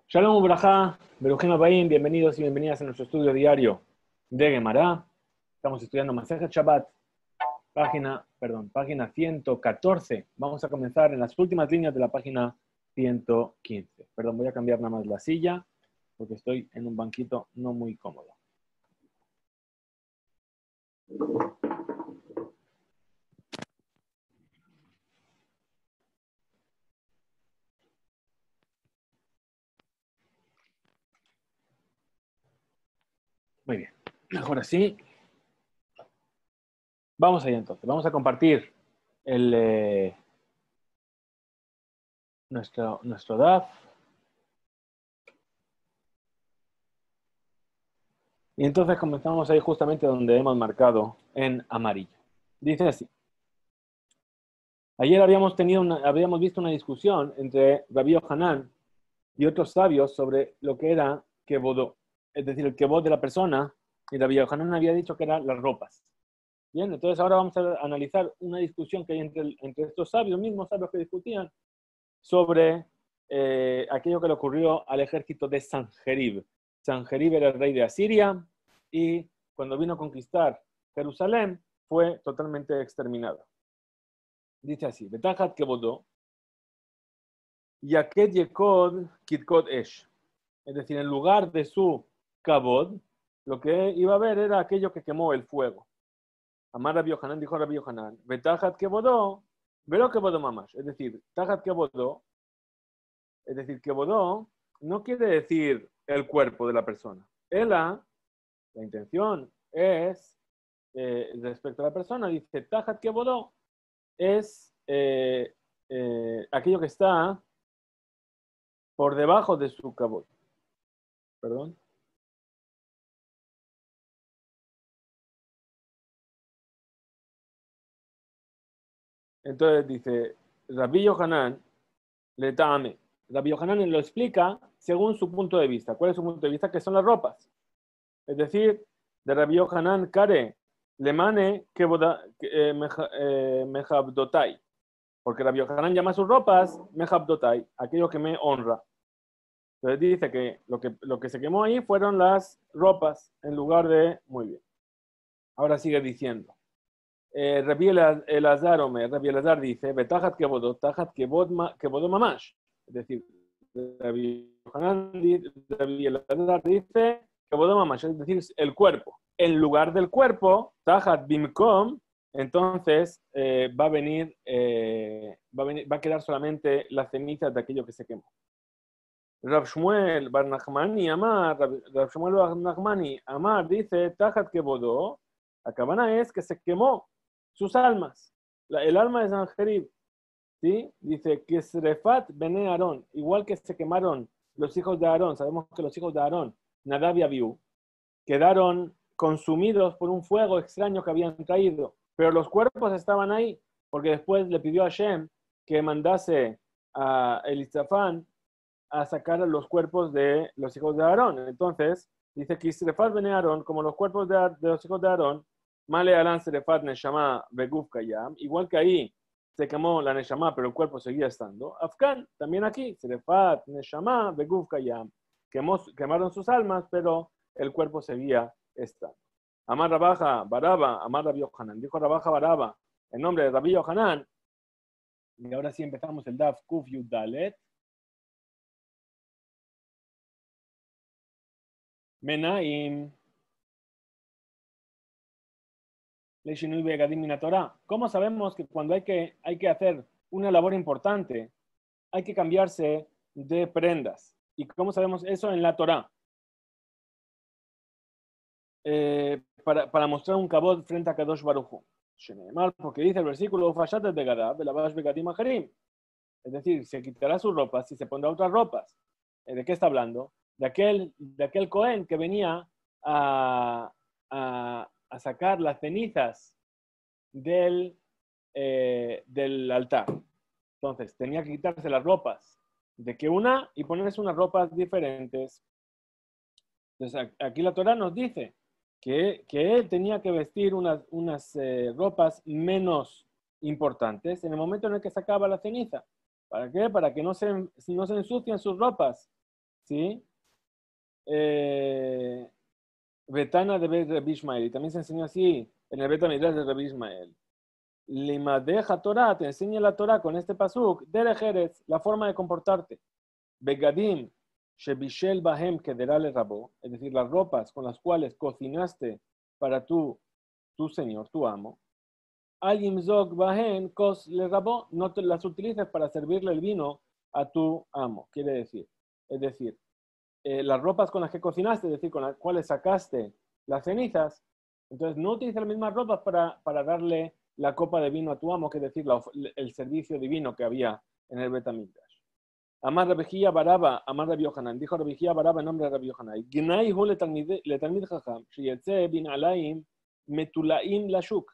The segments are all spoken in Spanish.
Shalom Ubrajá, Berujín Abayim, bienvenidos y bienvenidas a nuestro estudio diario de Gemara. Estamos estudiando Masejet Shabbat, página 114. Vamos a comenzar en las últimas líneas de la página 115. Perdón, voy a cambiar nada más la silla porque estoy en un banquito no muy cómodo. Muy bien, mejor así. Vamos allá entonces, vamos a compartir nuestro DAF. Y entonces comenzamos ahí justamente donde hemos marcado en amarillo. Dice así. Ayer habíamos visto una discusión entre Rabbi Yohanan y otros sabios sobre lo que era kebodó, es decir, el kebod de la persona, y Rabbi Yohanan había dicho que eran las ropas. Bien, entonces ahora vamos a analizar una discusión que hay entre estos sabios, mismos sabios que discutían sobre aquello que le ocurrió al ejército de Sanjerib. Sanjerib era el rey de Asiria y cuando vino a conquistar Jerusalén fue totalmente exterminado. Dice así, Betajat kebodó, Yaket Yekod Kitkod Esh. Es decir, en lugar de su kabod, lo que iba a ver era aquello que quemó el fuego. Amar Rabbi Yohanan, dijo Rabbi Yohanan, Betajat kebodó, vero kebodó mamash. Es decir, Tajat kebodó, es decir, kebodó no quiere decir el cuerpo de la persona. La intención es, respecto a la persona, dice, Tajat kebodó es aquello que está por debajo de su kabod. Perdón. Entonces dice, Rabbi Yohanan le tame. Rabbi Yohanan lo explica según su punto de vista. ¿Cuál es su punto de vista? Que son las ropas. Es decir, de Rabbi Yohanan Kare, Lemane Mejabdotai. Porque Rabbi Yohanan llama a sus ropas Mejabdotai, aquello que me honra. Entonces dice que lo que se quemó ahí fueron las ropas en lugar de... Muy bien. Ahora sigue diciendo. Rabbi Elazar dice, Betajat kebodó, tajat kebodó mamash. Es decir, Rabbi Elazar dice, kebodó mamash, es decir, el cuerpo. En lugar del cuerpo, tajat bimkom, entonces va a quedar solamente las cenizas de aquello que se quemó. Rav Shmuel Bar Nachmani Amar dice, tajat kebodó, la cabana es que se quemó sus almas. El alma de Sanjerib, ¿sí? Dice que Srefat Bene Aarón, igual que se quemaron los hijos de Aarón, sabemos que los hijos de Aarón, Nadab y Abiú, quedaron consumidos por un fuego extraño que habían traído, pero los cuerpos estaban ahí, porque después le pidió a Shem que mandase a Elizafán a sacar los cuerpos de los hijos de Aarón. Entonces, dice que Srefat Bene Aarón, como los cuerpos de los hijos de Aarón, Male Alan Serefat Neshama Beguf Kayam, igual que ahí se quemó la Neshama, pero el cuerpo seguía estando. Afkan, también aquí, Serefat Neshama Beguf Kayam, quemaron sus almas, pero el cuerpo seguía estando. Amar Rabaja Baraba, Amar Rabbi Yohanan, dijo Rabaja Baraba, en nombre de Rabbi Yohanan, y ahora sí empezamos el Daf Kuf Yud Dalet. Menaim. ¿Cómo sabemos que cuando hay que hacer una labor importante, hay que cambiarse de prendas? ¿Y cómo sabemos eso en la Torá? Para mostrar un kabod frente a Kadosh Baruj Hu. Porque dice el versículo, es decir, se quitará sus ropas y se pondrá otras ropas. ¿De qué está hablando? De aquel Cohen que venía a sacar las cenizas del altar. Entonces, tenía que quitarse las ropas de que una y ponerse unas ropas diferentes. Entonces, aquí la Torá nos dice que él tenía que vestir unas ropas menos importantes en el momento en el que sacaba la ceniza. ¿Para qué? Para que no se ensucien sus ropas ¿sí? Betana de Rabbi Ishmael. Y también se enseñó así en el Beta Midrash de Rabbi Ishmael. Limadeja Torah, te enseña la Torah con este pasuk, derech eretz, la forma de comportarte. Begadim, shebishel bahem kederale rabo, es decir, las ropas con las cuales cocinaste para tu señor, tu amo. Al yimzog bahem kos le rabo, no te las utilices para servirle el vino a tu amo, quiere decir. Es decir, las ropas con las que cocinaste, es decir, con las cuales sacaste las cenizas, entonces no utilices las mismas ropas para darle la copa de vino a tu amo, que es decir, el servicio divino que había en el Betamigdash. Amar Rabijía Baraba, Amar Rabbi Yohanan, dijo Rabijía Baraba en nombre de Rabbi Yohanan, Gnai hu letalmid chacham, sheyetze bin alaim metulaim lashuk.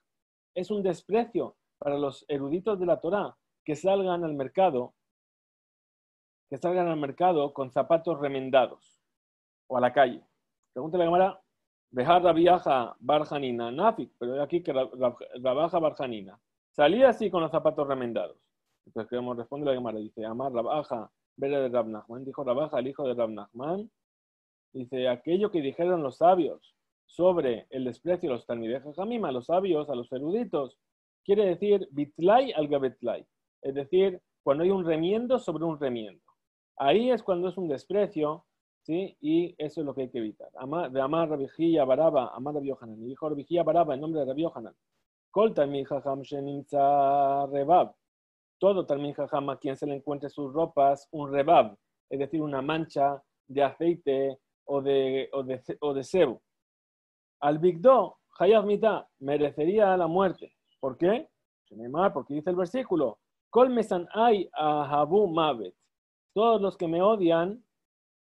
Es un desprecio para los eruditos de la Torá que salgan al mercado con zapatos remendados o a la calle. Pregúntale a la cámara, Bejar Rabiaja Barjanina Nafik, pero aquí que Rabaja Barjanina. Salía así con los zapatos remendados. Entonces queremos responder a la cámara, dice, Amar Rabaja, Bere de Rab Nachman, dijo Rabaja, el hijo de Rab Nachman, dice, aquello que dijeron los sabios sobre el desprecio de los Talmidei Jajamim, a los sabios, a los eruditos, quiere decir bitlai al gabetlai, es decir, cuando hay un remiendo sobre un remiendo. Ahí es cuando es un desprecio, ¿sí? Y eso es lo que hay que evitar. De Amar Rabijía Baraba, Amar Rabbi Yohanan, y dijo Rabijía Baraba en nombre de Rabbi Yohanan, Kol Talmid Jajam Shenimtza Rebab, todo Talmid Jajam a quien se le encuentre sus ropas, un rebab, es decir, una mancha de aceite o de sebo. Al Bigdo, Hayav Mita, merecería la muerte. ¿Por qué? Porque dice el versículo, Kol Mesan Ay Ahabu Mavet. Todos los que me odian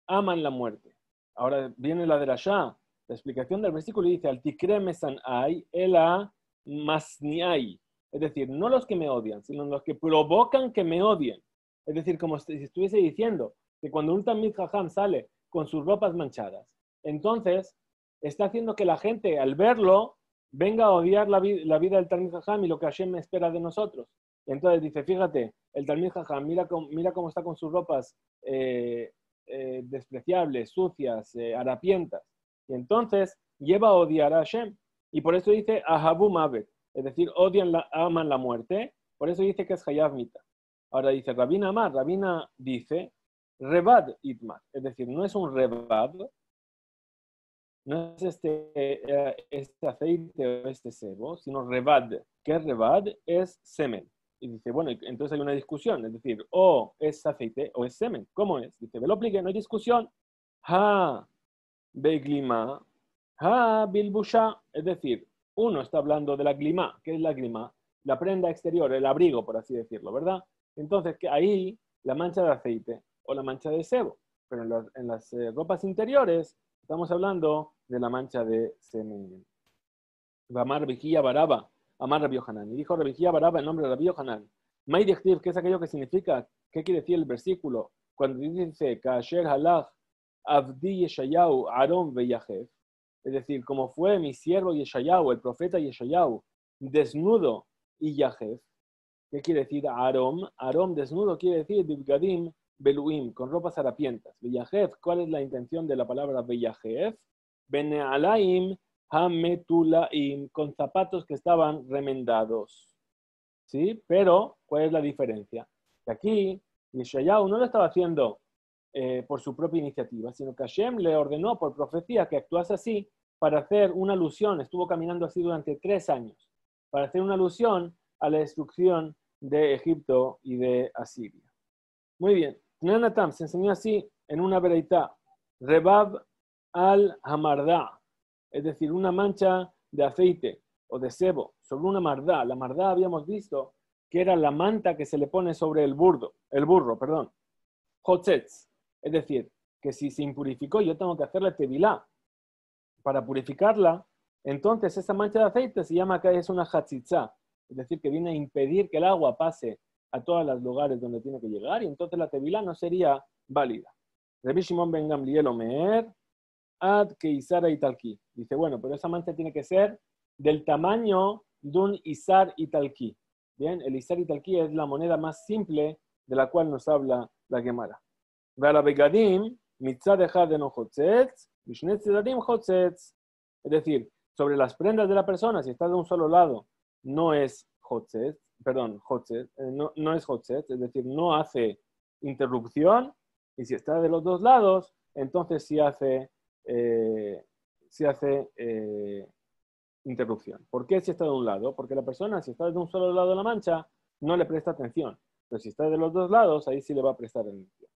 aman la muerte. Ahora viene la derashá, la explicación del versículo dice, al tikre mesan ay, ela masniai. Es decir, no los que me odian, sino los que provocan que me odien. Es decir, como si estuviese diciendo que cuando un Talmid Jajam sale con sus ropas manchadas, entonces está haciendo que la gente al verlo venga a odiar la vida del Talmid Jajam y lo que Hashem espera de nosotros. Entonces dice, fíjate, el Talmid Jajam, mira cómo está con sus ropas despreciables, sucias, harapientas. Y entonces lleva a odiar a Hashem. Y por eso dice Ahabu Mavet, es decir, aman la muerte. Por eso dice que es Hayav Mita. Ahora dice Rabina Amar, Rabina dice Rebad Itmar, es decir, no es un Rebad, no es este aceite o este sebo, sino Rebad. ¿Qué es Rebad? Es semen. Y dice, bueno, entonces hay una discusión, es decir, o es aceite o es semen. ¿Cómo es? Dice, me lo aplique, no hay discusión. Ha beglima, ha bilbusha, es decir, uno está hablando de la glima. ¿Qué es la glima? La prenda exterior, el abrigo, por así decirlo, ¿verdad? Entonces, que ahí la mancha de aceite o la mancha de sebo, pero en las ropas interiores estamos hablando de la mancha de semen. Amar Vigía Baraba, Amar Rabbi Yohanan. Y dijo Rabbi Baraba en nombre de Rabbi Yohanan. Maidichtiv, ¿qué es aquello que significa? ¿Qué quiere decir el versículo? Cuando dice Kasher Halach Avdi Yeshayahu Aron Veyajev, es decir, como fue mi siervo Yeshayahu, el profeta Yeshayahu, desnudo y Yajev. ¿Qué quiere decir Arom? Arom desnudo quiere decir Bibgadim Beluim, con ropas harapientas. Veyajev, ¿cuál es la intención de la palabra Veyajev? Benealaim Hametulaim, con zapatos que estaban remendados. ¿Sí? Pero, ¿cuál es la diferencia? Que aquí, Yeshayahu no lo estaba haciendo por su propia iniciativa, sino que Hashem le ordenó por profecía que actuase así para hacer una alusión, estuvo caminando así durante 3 años, para hacer una alusión a la destrucción de Egipto y de Asiria. Muy bien, Tnanatam se enseñó así en una vereitá, Rebab al-Hamarda, es decir, una mancha de aceite o de sebo sobre una mardá. La mardá habíamos visto que era la manta que se le pone sobre el burro, Hotzetz, es decir, que si se impurificó yo tengo que hacerle tevilá para purificarla, entonces esa mancha de aceite se llama que es una hatzitzá, es decir, que viene a impedir que el agua pase a todos los lugares donde tiene que llegar y entonces la tevilá no sería válida. Rabbi Shimon ben Gamliel Omer, ad que Isara Italki. Dice, bueno, pero esa mancha tiene que ser del tamaño de un Isar Italki. Bien, el Isar Italki es la moneda más simple de la cual nos habla la Gemara. Vela Begadim, mitzad echad eno chotzetz, mishne tzedadim chotzetz. Es decir, sobre las prendas de la persona, si está de un solo lado, no es chotzetz, perdón, chotzetz, no es chotzetz, es decir, no hace interrupción, y si está de los dos lados, entonces sí hace interrupción. ¿Por qué si está de un lado? Porque la persona, si está de un solo lado de la mancha, no le presta atención. Pero si está de los dos lados, ahí sí le va a prestar atención.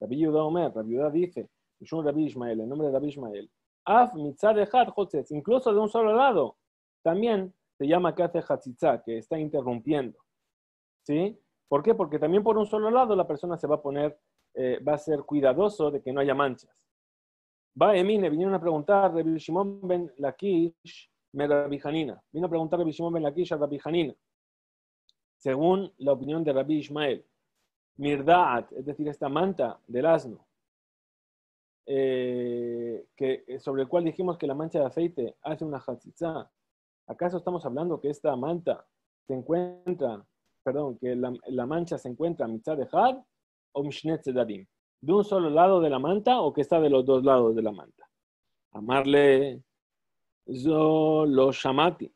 Rabbi Yehuda Omer, Rabbi Yehuda dice, Rabbi Ishmael, en nombre de Rabbi Ishmael, Af mitzad echad chotzetz, incluso de un solo lado, también se llama que hace hatzitza, que está interrumpiendo. ¿Sí? ¿Por qué? Porque también por un solo lado la persona se va a poner, va a ser cuidadoso de que no haya manchas. Va Emine, vinieron a preguntar Rabbi Shimon ben Lakish, me Rabbi Hanina. Vino a preguntar Rabbi Shimon ben Lakish a Rabbi Hanina, según la opinión de Rabbi Ishmael. Mirdaat, es decir, esta manta del asno, sobre el cual dijimos que la mancha de aceite hace una hatzitza. ¿Acaso estamos hablando que esta manta se encuentra, que la mancha se encuentra mitzad echad o mishne tzedadim? ¿De un solo lado de la manta o que está de los dos lados de la manta? Amarle zo lo shamati,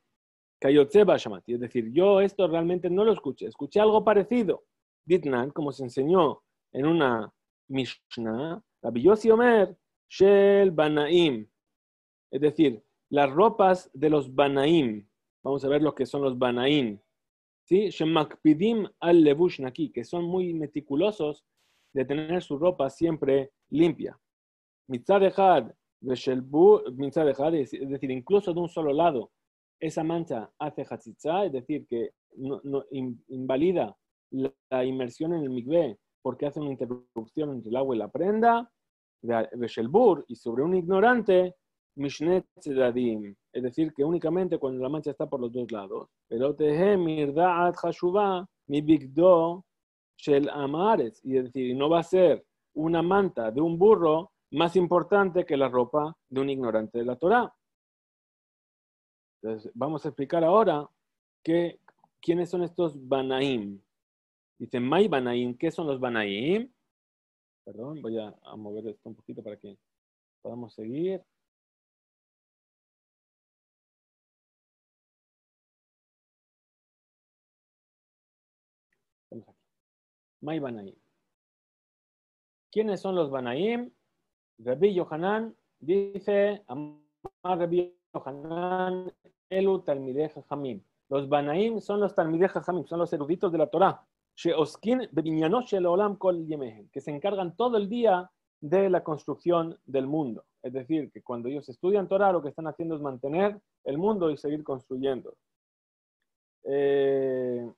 kayotzeba shamati, es decir, yo esto realmente no lo escuché algo parecido. Ditnan, como se enseñó en una Mishnah, Rabbi Yossi Omer, Shel Banaim, es decir, las ropas de los Banaim. Vamos a ver lo que son los Banaim. ¿Sí? Shemakpidim al levush naki, que son muy meticulosos de tener su ropa siempre limpia. Mitzad echad, mitzad echad, es decir, incluso de un solo lado, esa mancha hace hatzitza, es decir, que no invalida la inmersión en el mikveh porque hace una interrupción entre el agua y la prenda, Beshelbur, y sobre un ignorante, Mishnet Tzedadim, es decir, que únicamente cuando la mancha está por los dos lados. Pero tehe mirdaat hashuva mi bigdo shel amares, y es decir, no va a ser una manta de un burro más importante que la ropa de un ignorante de la Torá. Entonces, vamos a explicar ahora quiénes son estos Banaim. Dice, May Banaim, ¿qué son los Banaim? Perdón, voy a mover esto un poquito para que podamos seguir. Estamos aquí. May Banaim. ¿Quiénes son los Banaim? Rabbi Yohanan dice, Amar Rabbi Yohanan, Elu Talmidei Jajamim. Los Banaim son los Talmidei Jajamim, son los eruditos de la Torá. Que se encargan todo el día de la construcción del mundo. Es decir, que cuando ellos estudian Torah, lo que están haciendo es mantener el mundo y seguir construyendo. De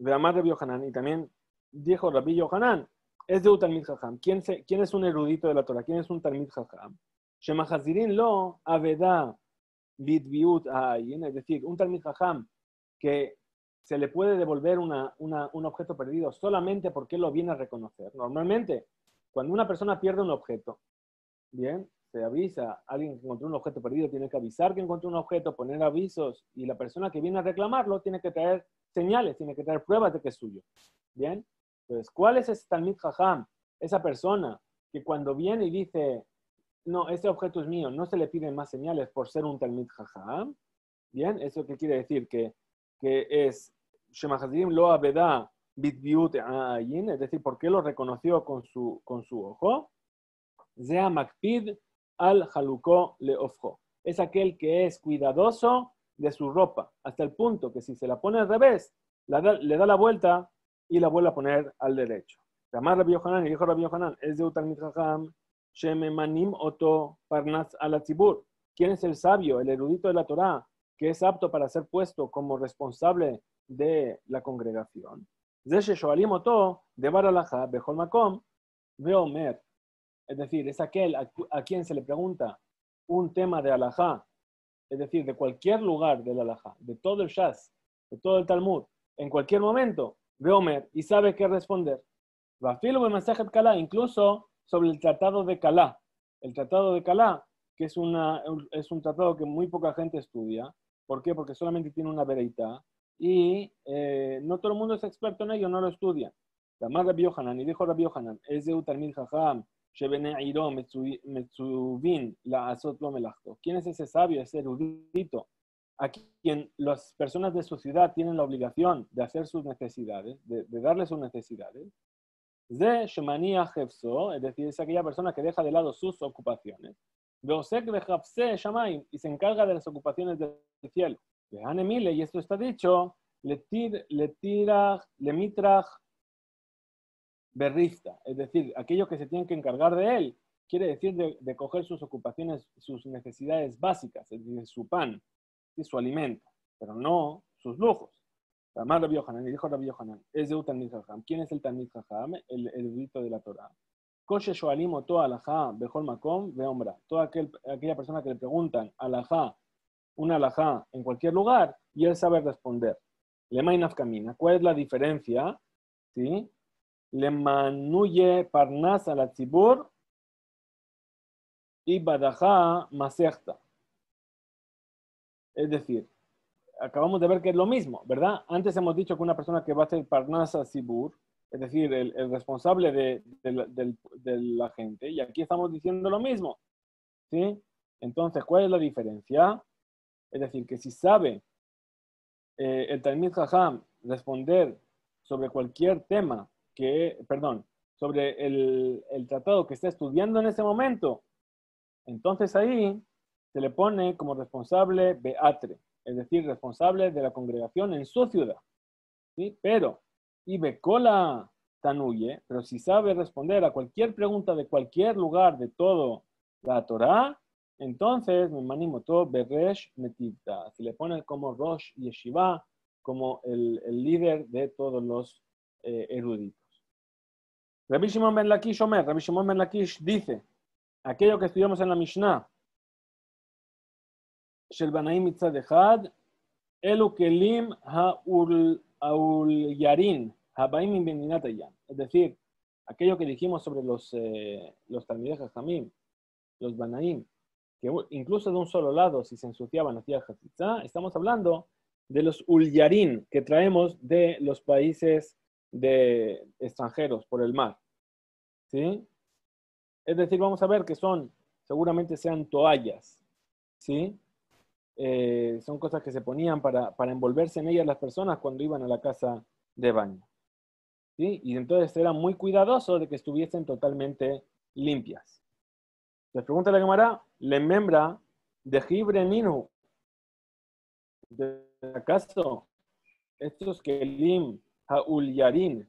Amar Rabbi Yohanan, y también dijo Rabbi Yohanan, es de un Talmid Jajam. ¿Quién es un erudito de la Torah? ¿Quién es un Talmid Jajam? Shemachazirin lo aveda bidbiut ayin, es decir, un Talmid Jajam que se le puede devolver un objeto perdido solamente porque él lo viene a reconocer. Normalmente, cuando una persona pierde un objeto, bien, se avisa, alguien que encontró un objeto perdido tiene que avisar que encontró un objeto, poner avisos, y la persona que viene a reclamarlo tiene que traer señales, tiene que traer pruebas de que es suyo. Bien, entonces, ¿cuál es ese Talmid Jajam? Esa persona que cuando viene y dice, no, este objeto es mío, no se le piden más señales por ser un Talmid Jajam. Bien, ¿eso qué quiere decir? Que es Shemachazirim lo aveda bitbiut ayin, es decir, porque lo reconoció con su ojo. Zea makpid al haluko leofjo. Es aquel que es cuidadoso de su ropa, hasta el punto que si se la pone al revés, le da la vuelta y la vuelve a poner al derecho. Ramar Rabbi Yohanan, y dijo Rabbi Yohanan, es de Talmid Jajam, shememanim oto parnas ala tzibur. ¿Quién es el sabio, el erudito de la Torá, que es apto para ser puesto como responsable de la congregación? Zeshe shoalim oto devar alaha bechol makom veomer. Es decir, es aquel a quien se le pregunta un tema de alajá, es decir, de cualquier lugar del alajá, de todo el Shas, de todo el Talmud, en cualquier momento, veomer, y sabe qué responder. Vafilo b'masejet Kalá, incluso sobre el tratado de Kalá. El tratado de Kalá, que es un tratado que muy poca gente estudia. ¿Por qué? Porque solamente tiene una vereita y no todo el mundo es experto en ello, no lo estudia. Llamar Rabbi Yohanan, y dijo Rabbi Yohanan, es de Talmid Jajam, Shebene'iro Metsuvin la Asot lo melachto. ¿Quién es ese sabio, ese erudito, a quien las personas de su ciudad tienen la obligación de hacer sus necesidades, de darle sus necesidades? Ze Shemania Jefso, es decir, es aquella persona que deja de lado sus ocupaciones. Veosek Bejapse Shamaim, y se encarga de las ocupaciones del cielo. Vehanemile, y esto está dicho, le mitrach berrista, es decir, aquello que se tienen que encargar de él, quiere decir de coger sus ocupaciones, sus necesidades básicas, es decir, su pan y su alimento, pero no sus lujos. Además, Rabbi Yohanan, y dijo Rabbi Yohanan, es de Talmid Jajam. ¿Quién es el Talmid Jajam? El erudito de la Torah. Koshe Shoalim Oto Alajá Bejol Makom Veombra. Toda aquella persona que le preguntan alajá, una alajá en cualquier lugar, y él sabe responder. Lema Nafkamina. ¿Cuál es la diferencia? ¿Sí? Lemanuye Parnas al Tzibur y Badajá Masechta. Es decir, acabamos de ver que es lo mismo, ¿verdad? Antes hemos dicho que una persona que va a hacer Parnas al Tzibur, es decir, el responsable de la gente, y aquí estamos diciendo lo mismo, ¿sí? Entonces, ¿cuál es la diferencia? Es decir, que si sabe el Talmid Jajam responder sobre cualquier tema sobre el tratado que está estudiando en ese momento, entonces ahí se le pone como responsable Beatre, es decir, responsable de la congregación en su ciudad, ¿sí? Pero, y Bekola Tanuye, pero si sabe responder a cualquier pregunta de cualquier lugar de todo la Torah, entonces me manimoto Beresh Metivta, se le pone como Rosh Yeshiva, como el líder de todos los eruditos. Rabbi Shimon ben Lakish Omer, Rabbi Shimon ben Lakish dice, aquello que estudiamos en la Mishnah, Shel Banaim Mitzad Echad, Elu Kelim Haul Yarin, Habaim in Bendinat Ayam. Es decir, aquello que dijimos sobre los Talmidei Jajamim, los Banaim, que incluso de un solo lado, si se ensuciaban, hacía Hatzitza, estamos hablando de los Ulyarin que traemos de los países de extranjeros por el mar. ¿Sí? Es decir, vamos a ver que seguramente sean toallas, ¿sí? Son cosas que se ponían para envolverse en ellas las personas cuando iban a la casa de baño, ¿sí? Y entonces era muy cuidadoso de que estuviesen totalmente limpias. Les pregunta la Gemara, le membra de Jibre Ninu, ¿de acaso estos Kelim Haul Yarin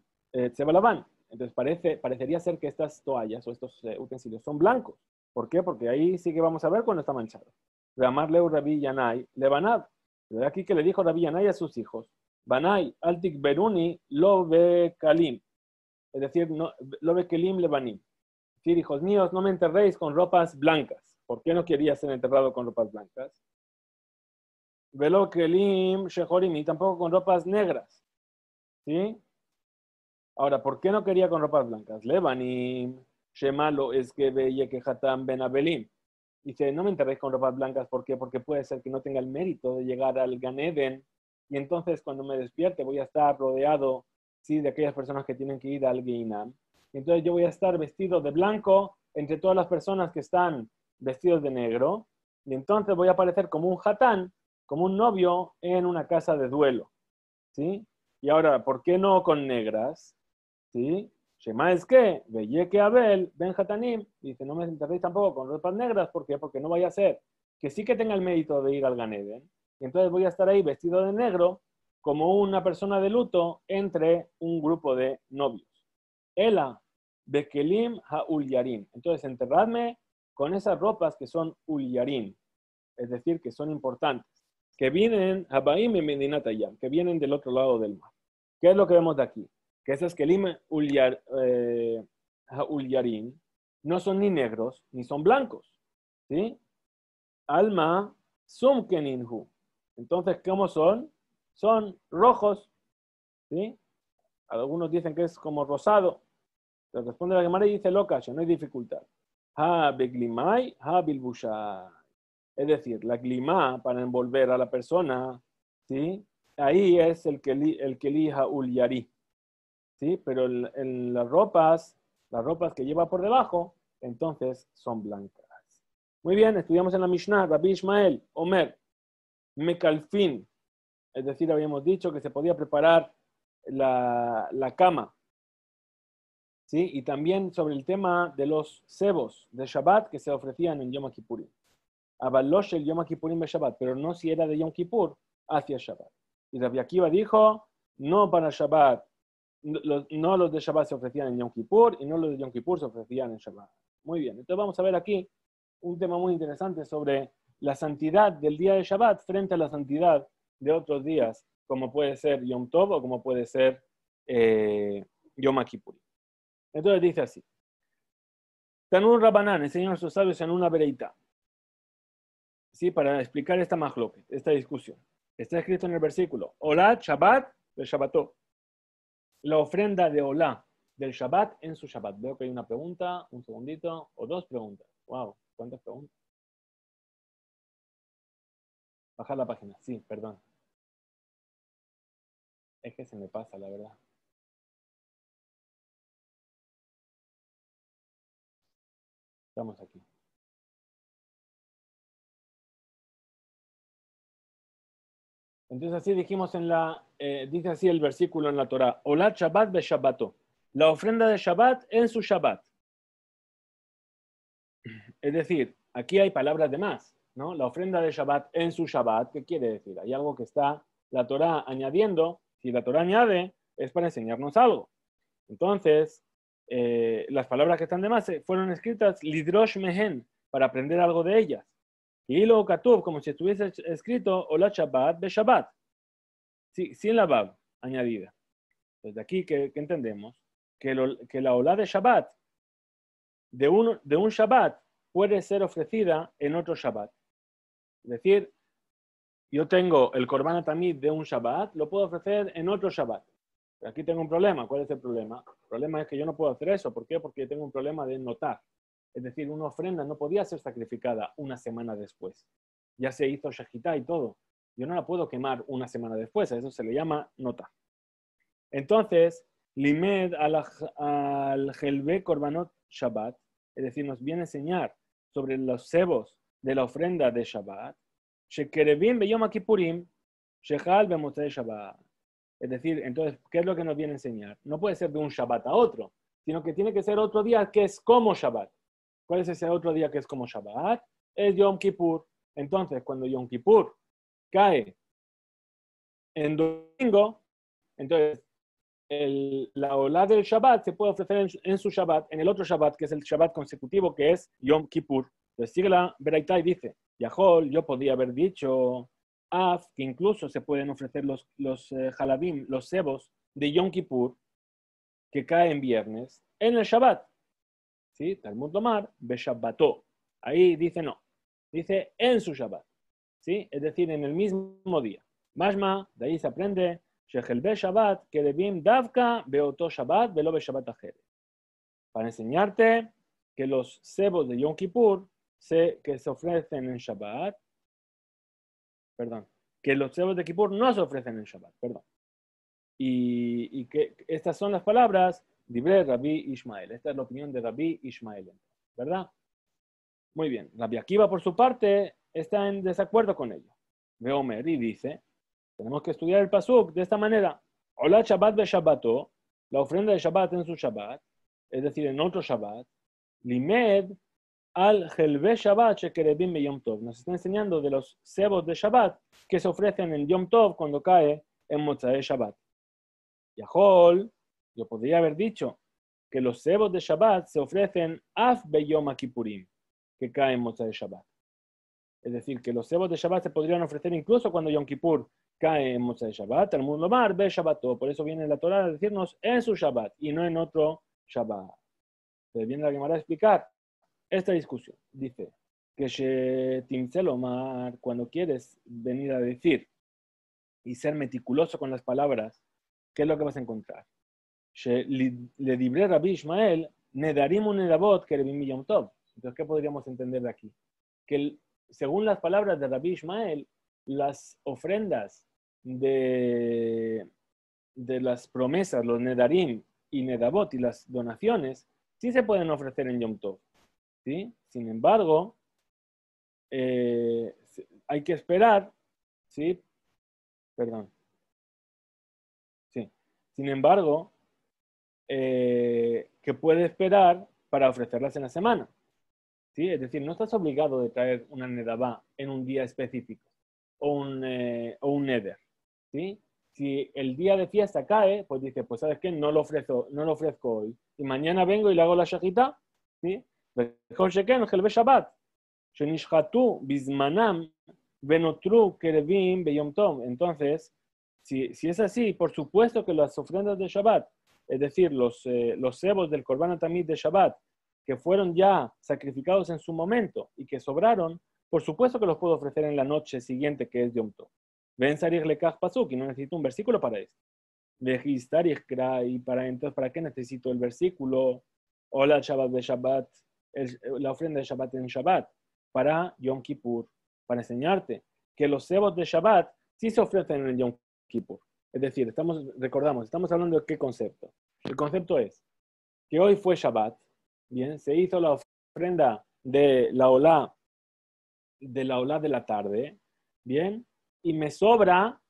se balaban? Entonces parecería ser que estas toallas o estos utensilios son blancos. ¿Por qué? Porque ahí sí que vamos a ver cuando está manchado. Ramarleu Rabbi Yanai Lebanad. Pero aquí que le dijo Rabbi Yanai a sus hijos, Banai Altik Beruni lo ve Kalim. Es decir, no, lo ve Kelim Lebanim. Es decir, hijos míos, no me enterréis con ropas blancas. ¿Por qué no quería ser enterrado con ropas blancas? Velo Kelim Shehorim, y tampoco con ropas negras. ¿Sí? Ahora, ¿por qué no quería con ropas blancas? Lebanim, Shemalo es que veía que Hatam Ben Abelim. Dice, no me enterréis con ropas blancas, ¿por qué? Porque puede ser que no tenga el mérito de llegar al Gan Eden, y entonces cuando me despierte voy a estar rodeado, sí, de aquellas personas que tienen que ir al Geinam. Y entonces yo voy a estar vestido de blanco entre todas las personas que están vestidos de negro, y entonces voy a aparecer como un Hatán, como un novio en una casa de duelo. ¿Sí? Y ahora, ¿por qué no con negras? ¿Sí? Shema es que, veye que Abel, Ben Hatanim, dice, no me enterréis tampoco con ropas negras, ¿por qué? Porque no vaya a ser que sí que tenga el mérito de ir al Gan Eden, y entonces voy a estar ahí vestido de negro, como una persona de luto, entre un grupo de novios. Ela, Bekelim Haul Yarin. Entonces, enterradme con esas ropas que son Ulyarin, es decir, que son importantes, que vienen, Habaim y Medinat Ayam, que vienen del otro lado del mar. ¿Qué es lo que vemos de aquí? Que esas Kelim Ulyarin no son ni negros ni son blancos. ¿Sí? Alma Sumkeninhu. Entonces, ¿cómo son? Son rojos. ¿Sí? Algunos dicen que es como rosado. Pero responde la Gemara y dice loca, no hay dificultad. Ha beglimai, ha bilbushai. Es decir, la glima para envolver a la persona, ¿sí? Ahí es el que elija ulyari, ¿sí? Pero en las ropas que lleva por debajo, entonces son blancas. Muy bien, estudiamos en la Mishnah, Rabbi Ishmael, Omer, Mekalfin, es decir, habíamos dicho que se podía preparar la cama, ¿sí? Y también sobre el tema de los cebos de Shabbat que se ofrecían en Yom Kippurim. Abalosh el Yom Kippurim de Shabbat, pero no si era de Yom Kippur hacia Shabbat. Y Rabbi Akiva dijo, no para Shabbat, no los de Shabbat se ofrecían en Yom Kippur y no los de Yom Kippur se ofrecían en Shabbat. Muy bien, entonces vamos a ver aquí un tema muy interesante sobre la santidad del día de Shabbat frente a la santidad de otros días, como puede ser Yom Tov o como puede ser Yom Kippur. Entonces dice así, Tanur Rabanán enseñan a sus sabios en una vereita, ¿sí? Para explicar esta mahloket, esta discusión. Está escrito en el versículo, Olá Shabbat de Shabbató. La ofrenda de Olá del Shabbat en su Shabbat. Veo que hay una pregunta, un segundito, o dos preguntas. Wow, ¿cuántas preguntas? Bajar la página, sí, perdón. Es que se me pasa, la verdad. Estamos aquí. Entonces así dijimos dice así el versículo en la Torah, Olá Shabbat be Shabbato. La ofrenda de Shabbat en su Shabbat. Es decir, aquí hay palabras de más, ¿no? La ofrenda de Shabbat en su Shabbat, ¿qué quiere decir? Hay algo que está la Torah añadiendo. Si la Torah añade, es para enseñarnos algo. Entonces, las palabras que están de más fueron escritas lidrosh mehen, para aprender algo de ellas. Y lo katub, como si estuviese escrito Olá Shabbat be Shabbat, sí, sin la bab añadida. Desde aquí, ¿qué entendemos? Que la Olá de Shabbat, de un Shabbat, puede ser ofrecida en otro Shabbat. Es decir, yo tengo el Korban Tamid de un Shabbat, lo puedo ofrecer en otro Shabbat. Pero aquí tengo un problema. ¿Cuál es el problema? El problema es que yo no puedo hacer eso. ¿Por qué? Porque tengo un problema de notar. Es decir, una ofrenda no podía ser sacrificada una semana después. Ya se hizo shejitá y todo. Yo no la puedo quemar una semana después. A eso se le llama nota. Entonces, limed al helve korbanot Shabbat, es decir, nos viene a enseñar sobre los cebos de la ofrenda de Shabbat, shekerevim beyom kippurim, shechal bemotzei Shabbat. Es decir, entonces, ¿qué es lo que nos viene a enseñar? No puede ser de un Shabbat a otro, sino que tiene que ser otro día que es como Shabbat. ¿Cuál es ese otro día que es como Shabbat? Es Yom Kippur. Entonces, cuando Yom Kippur cae en domingo, entonces la olá del Shabbat se puede ofrecer en su Shabbat, en el otro Shabbat, que es el Shabbat consecutivo, que es Yom Kippur. Entonces sigue la Beraitá y dice, Yahol, yo podría haber dicho, que incluso se pueden ofrecer los halabim, los cebos de Yom Kippur, que caen viernes, en el Shabbat. ¿Sí? Talmud Lomar, Beshabbató. Ahí dice no. Dice en su Shabbat. ¿Sí? Es decir, en el mismo día. Mashma, de ahí se aprende, Shechelbe Shabbat, Kerebim Davka, Beoto Shabbat, Velo Shabbat Ajer. Para enseñarte que los cebos de Yom Kippur que se ofrecen en Shabbat, perdón, que los cebos de Kippur no se ofrecen en Shabbat, perdón. Y que estas son las palabras de Rabbi Ishmael. Esta es la opinión de Rabbi Ishmael, ¿verdad? Muy bien. Rabbi Akiva, por su parte, está en desacuerdo con ello. Veomer y dice, tenemos que estudiar el pasuk de esta manera. Olá Shabbat be Shabbato, la ofrenda de Shabbat en su Shabbat, es decir, en otro Shabbat, limed al helve Shabbat shekerebim be Yom Tov. Nos está enseñando de los cebos de Shabbat que se ofrecen en Yom Tov cuando cae en Motzei Shabbat. Yahol, yo podría haber dicho que los cebos de Shabbat se ofrecen af be Yom Kippurim, que cae en Motzei Shabbat. Es decir, que los cebos de Shabbat se podrían ofrecer incluso cuando Yom Kippur cae en Motzei Shabbat, Talmud Lomar be Shabbato. Por eso viene la Torah a decirnos en su Shabbat y no en otro Shabbat. Entonces viene la Gemara a explicar esta discusión. Dice que Timselomar, cuando quieres venir a decir y ser meticuloso con las palabras, ¿qué es lo que vas a encontrar? Le dibré Rabbi Ishmael, nedarim un nedabot kerebim Yom Tov. Entonces, ¿qué podríamos entender de aquí? Que según las palabras de Rabbi Ishmael, las ofrendas de las promesas, los nedarim y nedabot y las donaciones, sí se pueden ofrecer en Yom Tov. ¿sí? Sin embargo, hay que esperar, ¿sí? Perdón, sí. Sin embargo, que puede esperar para ofrecerlas en la semana, ¿sí? Es decir, no estás obligado de traer una nedabá en un día específico o un neder, ¿sí? Si el día de fiesta cae, pues dice, pues ¿sabes qué? No lo ofrezco hoy. Y mañana vengo y le hago la shajita, ¿sí? וכל שכן חלבי שבת, שנשחטו בזמנם ונותרו קרבים ביום טוב. Entonces, si es así, por supuesto que las ofrendas de Shabbat, es decir, los cebos del Korban Tamid de Shabbat, que fueron ya sacrificados en su momento y que sobraron, por supuesto que los puedo ofrecer en la noche siguiente, que es Yom Tov. Ven Sarich Lekach Pasuk, y no necesito un versículo para esto. Y entonces, ¿para qué necesito el versículo? Hola Shabbat de Shabbat, la ofrenda de Shabbat en Shabbat, para Yom Kippur, para enseñarte que los cebos de Shabbat sí se ofrecen en Yom Kippur. Es decir, estamos hablando de qué concepto. El concepto es que hoy fue Shabbat, bien, se hizo la ofrenda de la olá de la tarde, bien, y me sobra,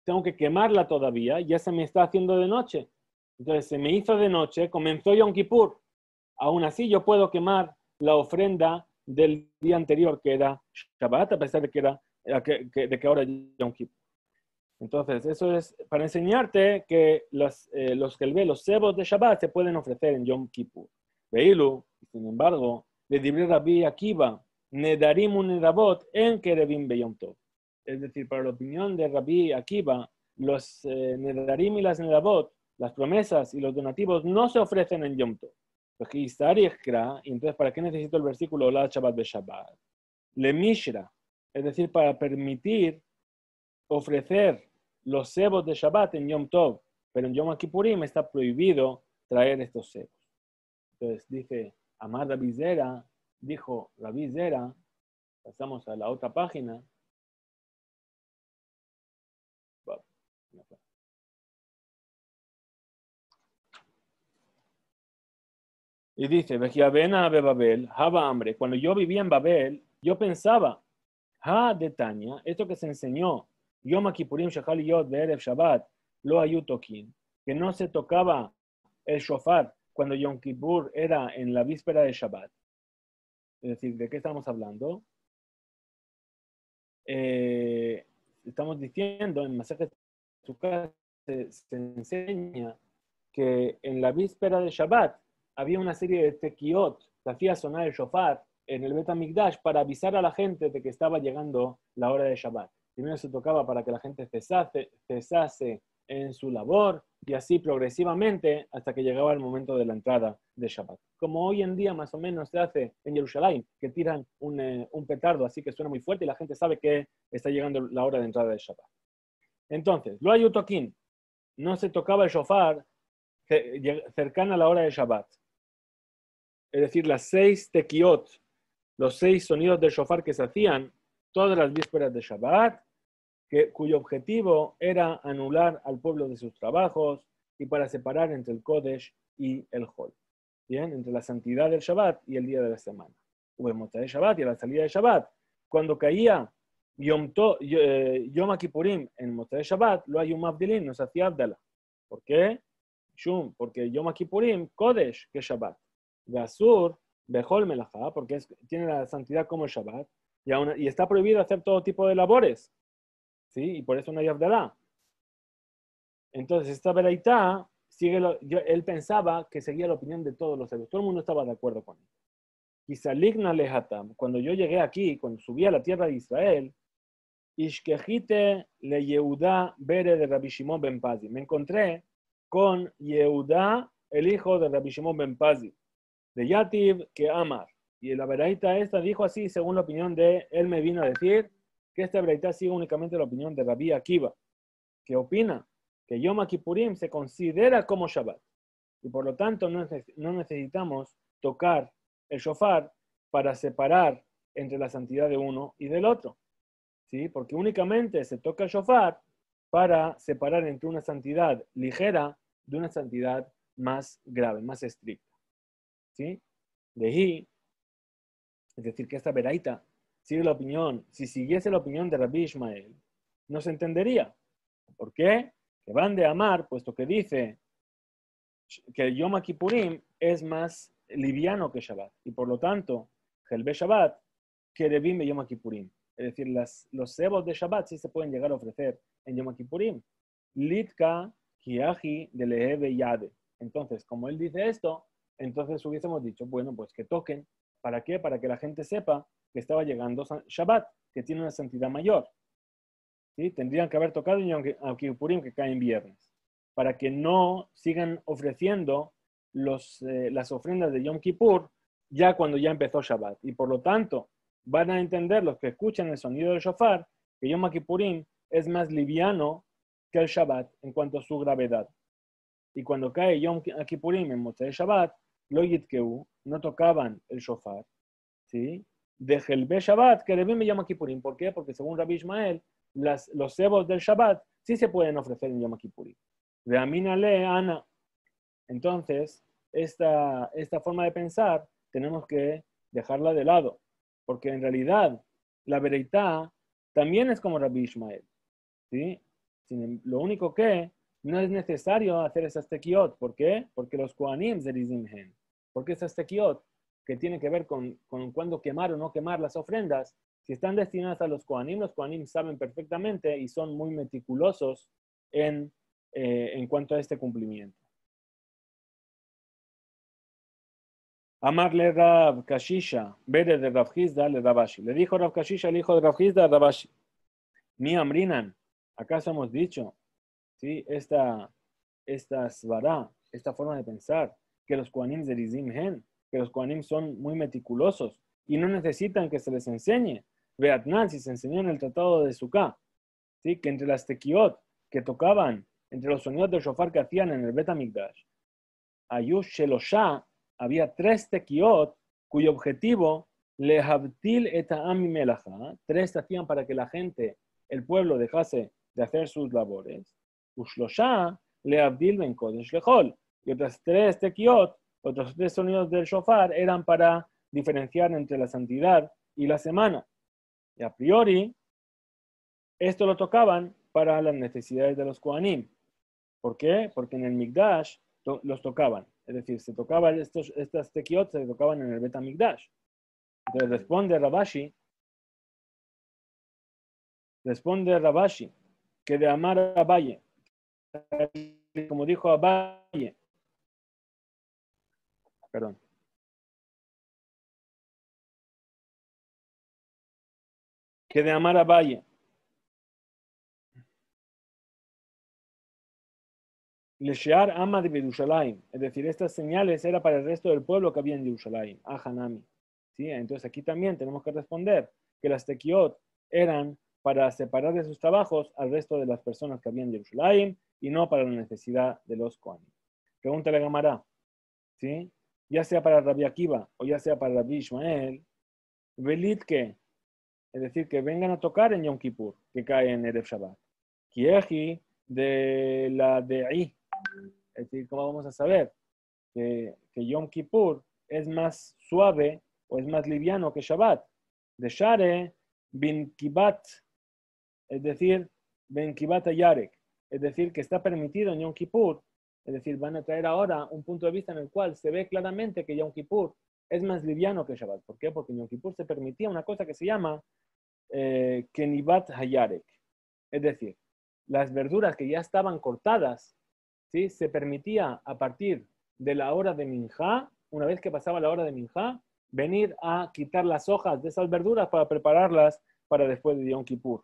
tengo que quemarla todavía, ya se me está haciendo de noche. Entonces se me hizo de noche, comenzó Yom Kippur. Aún así yo puedo quemar la ofrenda del día anterior, que era Shabbat, a pesar de de que ahora es Yom Kippur. Entonces, eso es para enseñarte que los cebos de Shabbat se pueden ofrecer en Yom Kippur. Veilu, sin embargo, le dibré Rabbi Akiva, nedarim un nedabot en kerevim beyom tov. Es decir, para la opinión de Rabbi Akiva, los nedarim y las nedabot, las promesas y los donativos no se ofrecen en Yom Tov. Y entonces, ¿para qué necesito el versículo la Shabbat be Shabbat? Le Mishra, es decir, para permitir ofrecer los cebos de Shabbat en Yom Tov, pero en Yom Kippurim está prohibido traer estos cebos. Entonces dice, Amar Rabbi Zera, dijo Rabbi Zera, pasamos a la otra página. Y dice, Vejiavena be Babel, Haba hambre. Cuando yo vivía en Babel, yo pensaba, Ha de Tania, esto que se enseñó, Yom Kippurim Shechal Yod Be'erev Shabbat, Lo Ayutokin, que no se tocaba el shofar cuando Yom Kippur era en la víspera de Shabbat. Es decir, ¿de qué estamos hablando? Estamos diciendo en Masejet Sukkot se enseña que en la víspera de Shabbat había una serie de tequiot que hacía sonar el shofar en el Bet HaMikdash para avisar a la gente de que estaba llegando la hora de Shabbat. Primero se tocaba para que la gente cesase en su labor y así progresivamente hasta que llegaba el momento de la entrada de Shabbat. Como hoy en día más o menos se hace en Jerusalén, que tiran un petardo así que suena muy fuerte y la gente sabe que está llegando la hora de entrada de Shabbat. Entonces, lo hay utoquín, no se tocaba el shofar cercana a la hora de Shabbat. Es decir, las 6 tequiot, los 6 sonidos del shofar que se hacían todas las vísperas de Shabbat, cuyo objetivo era anular al pueblo de sus trabajos y para separar entre el Kodesh y el Hol. Bien, entre la santidad del Shabbat y el día de la semana. Hubo el Motzei Shabbat y a la salida de Shabbat. Cuando caía Yom Kippurim en Motzei Shabbat, lo hay un Abdilin, no se hacía Abdala. ¿Por qué? Porque Yom Kippurim, Kodesh, que es Shabbat. Gasur, Behol Melachá, porque tiene la santidad como el Shabbat. Y está prohibido hacer todo tipo de labores. ¿Sí? Y por eso no hay Abdalá. Entonces, esta veraitá, él pensaba que seguía la opinión de todos los sabios. Todo el mundo estaba de acuerdo con él. Quizá Ligna Lehatam, cuando yo llegué aquí, cuando subí a la tierra de Israel, Ishkejite le Yehuda Bere de Rabbi Shimon ben Pazi. Me encontré con Yehuda, el hijo de Rabbi Shimon ben Pazi, de Yativ que Amar. Y la veraita esta dijo así, según la opinión de él, me vino a decir que esta veraita sigue únicamente la opinión de Rabbi Akiva, que opina que Yom Kippurim se considera como Shabbat. Y por lo tanto no necesitamos tocar el shofar para separar entre la santidad de uno y del otro. ¿Sí? Porque únicamente se toca el shofar para separar entre una santidad ligera de una santidad más grave, más estricta. ¿Sí? De ahí Es decir, que esta veraita sigue la opinión, si siguiese la opinión de Rabbi Ishmael, no se entendería. ¿Por qué? Que van de amar, puesto que dice que el Yom Kippurim es más liviano que Shabbat. Y por lo tanto, Helbe Shabbat, que Revim de Yom Kippurim. Es decir, los cebos de Shabbat sí se pueden llegar a ofrecer en Yom Kippurim. Litka, Kiahi, de Lehebe Yade. Entonces, como él dice esto, entonces hubiésemos dicho, bueno, pues que toquen. ¿Para qué? Para que la gente sepa que estaba llegando Shabbat, que tiene una santidad mayor. ¿Sí? Tendrían que haber tocado en Yom Kippurim, que cae en viernes, para que no sigan ofreciendo las ofrendas de Yom Kippur ya cuando ya empezó Shabbat. Y por lo tanto, van a entender los que escuchan el sonido del shofar que Yom Kippurim es más liviano que el Shabbat en cuanto a su gravedad. Y cuando cae Yom Kippurim en Motzei Shabbat, lo yitkeu, no tocaban el shofar, ¿sí? De Helbe Shabbat, que Revim Yom Kippurim. ¿Por qué? Porque según Rabbi Ishmael, los cebos del Shabbat sí se pueden ofrecer en Yom Kippurim. De Aminale Ana. Entonces, esta forma de pensar tenemos que dejarla de lado, porque en realidad la vereitá también es como Rabbi Ishmael, ¿sí? Lo único que no es necesario hacer esas tequiot. ¿Por qué? Porque los kohanim zerizim hen. Porque esas tequiot que tienen que ver con cuándo quemar o no quemar las ofrendas, si están destinadas a los kohanim saben perfectamente y son muy meticulosos en cuanto a este cumplimiento. Amarle Rab Kashisha, Bere de Rav Hizda le Rabashi. Le dijo Rav Kashisha, el hijo de Rav Hizda, a Rabashi. Mi amrinan, ¿acaso hemos dicho, ¿sí? Esta svara, esta forma de pensar, que los kohanim zerizim hen, que los kohanim son muy meticulosos y no necesitan que se les enseñe? Beatnan, si se enseñó en el tratado de Sukkah, ¿sí? Que entre las tequiot que tocaban, entre los sonidos del shofar que hacían en el Bet HaMikdash, Ayush Sheloshah, había 3 tequiot cuyo objetivo, lehavtil et ha'am melacha, 3 hacían para que la gente, el pueblo, dejase de hacer sus labores. Ushloshah lehavdil ben kodesh lechol. Y otras 3 tequiot, otros 3 sonidos del shofar eran para diferenciar entre la santidad y la semana. Y a priori, esto lo tocaban para las necesidades de los kohanim. ¿Por qué? Porque en el Mikdash los tocaban. Es decir, se tocaban estas tequiot, se tocaban en el Bet HaMikdash. Entonces responde Rabashi, que de amar a Abaye, como dijo Abaye, perdón, que de amar a Abaye, Leshear ama de Yerushalayim, es decir, estas señales eran para el resto del pueblo que había en Yerushalayim, Hanami. ¿Sí? Entonces aquí también tenemos que responder que las tequiot eran para separar de sus trabajos al resto de las personas que habían en Yerushalayim y no para la necesidad de los kohanim. Pregúntale a Gamará, ¿sí? Ya sea para Rabbi Akiva o ya sea para Rabbi Ishmael, velitke, es decir, que vengan a tocar en Yom Kippur, que cae en Erev Shabbat. Kieji de la De'i, es decir, ¿cómo vamos a saber que Yom Kippur es más suave o es más liviano que Shabbat? De Share bin Kibat, es decir, bin Kibat Ayarek, es decir, que está permitido en Yom Kippur. Es decir, van a traer ahora un punto de vista en el cual se ve claramente que Yom Kippur es más liviano que Shabbat. ¿Por qué? Porque en Yom Kippur se permitía una cosa que se llama Kenibat Hayarek. Es decir, las verduras que ya estaban cortadas, ¿sí? Se permitía a partir de la hora de Minjá, una vez que pasaba la hora de Minjá, venir a quitar las hojas de esas verduras para prepararlas para después de Yom Kippur.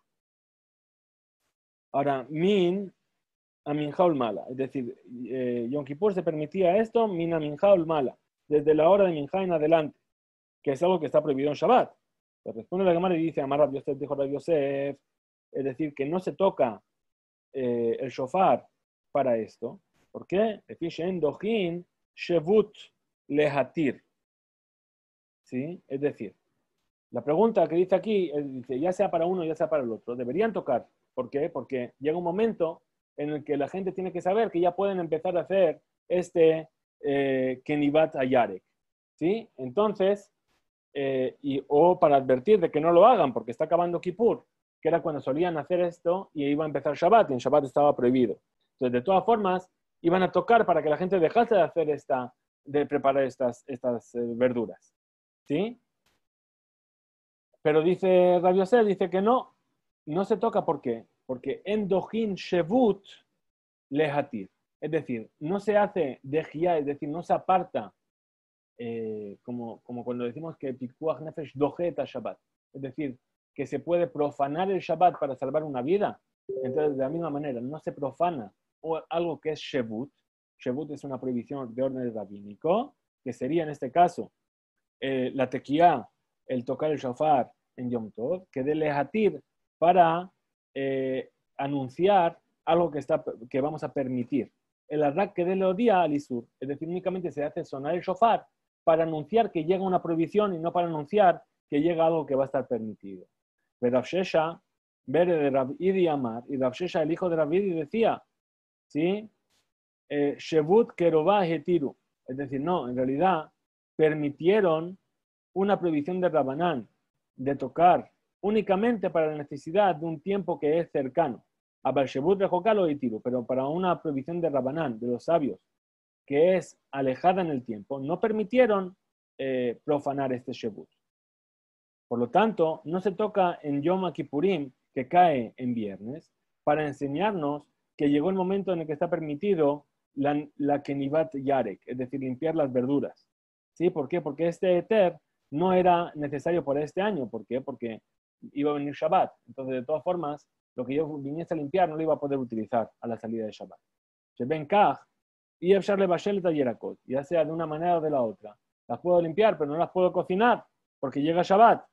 Ahora, a Minjá Mala, es decir, Yom Kippur se permitía esto, min a Minjá Mala, desde la hora de Minjá en adelante, que es algo que está prohibido en Shabbat. Se responde la Gemara y dice, Amar Rab Yosef, dijo Rab Yosef, es decir, que no se toca el shofar para esto. ¿Por qué? Shevut lehatir. ¿Sí? Es decir, la pregunta que dice aquí, dice, ya sea para uno, ya sea para el otro, deberían tocar. ¿Por qué? Porque llega un momento en el que la gente tiene que saber que ya pueden empezar a hacer este Kenibat Ayarek. ¿Sí? Entonces, o para advertir de que no lo hagan porque está acabando Kippur, que era cuando solían hacer esto y iba a empezar Shabbat, y en Shabbat estaba prohibido. Entonces, de todas formas, iban a tocar para que la gente dejase de hacer de preparar estas verduras. ¿Sí? Pero dice Rabbi Yosef, dice que no se toca. ¿Por qué? Porque en Dohin Shevut lehatir. Es decir, no se hace dejía, es decir, no se aparta, como cuando decimos que Pikuach Nefesh dojeta Shabbat. Es decir, que se puede profanar el Shabbat para salvar una vida. Entonces, de la misma manera, no se profana algo que es Shevut. Shevut es una prohibición de orden rabínico, que sería en este caso la tequía, el tocar el shofar en Yom Tov, que de lehatir para anunciar algo que vamos a permitir. El arrak que de leodía al isur, es decir, únicamente se hace sonar el shofar para anunciar que llega una prohibición y no para anunciar que llega algo que va a estar permitido. Pero Rav Shesha, Bere de Rav Idi Amar, y Rav Shesha, el hijo de Rav Idi, decía, ¿sí? Shevut Kerová Hetiru. Es decir, no, en realidad permitieron una prohibición de Rabanán de tocar únicamente para la necesidad de un tiempo que es cercano. Abal Shevut Rejokalo Hetiru, pero para una prohibición de Rabanán, de los sabios, que es alejada en el tiempo, no permitieron profanar este Shevut. Por lo tanto, no se toca en Yom Kippurim, que cae en viernes, para enseñarnos que llegó el momento en el que está permitido la Kenivat Yarek, es decir, limpiar las verduras. ¿Sí? ¿Por qué? Porque este Eter no era necesario por este año. ¿Por qué? Porque iba a venir Shabbat. Entonces, de todas formas, lo que yo viniese a limpiar no lo iba a poder utilizar a la salida de Shabbat. Sheben Kaj, y Efsharle Bashel Tayerakot, ya sea de una manera o de la otra. Las puedo limpiar, pero no las puedo cocinar, porque llega Shabbat.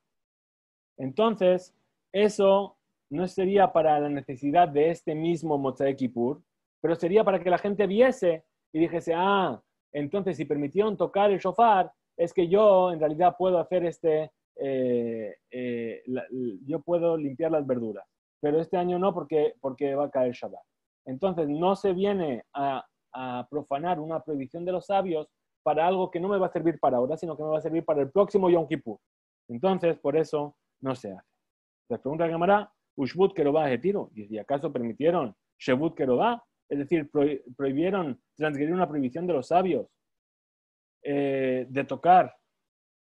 Entonces, eso no sería para la necesidad de este mismo Motzei Kippur, pero sería para que la gente viese y dijese, entonces si permitieron tocar el shofar, es que yo en realidad puedo hacer yo puedo limpiar las verduras, pero este año no porque va a caer Shabbat. Entonces no se viene a profanar una prohibición de los sabios para algo que no me va a servir para ahora, sino que me va a servir para el próximo Yom Kippur. Entonces, por eso no se hace. Les pregunta la Gemara, Ushbut Kerová Hetiro, y acaso permitieron Shebut Kerová, es decir, prohibieron transgredir una prohibición de los sabios de tocar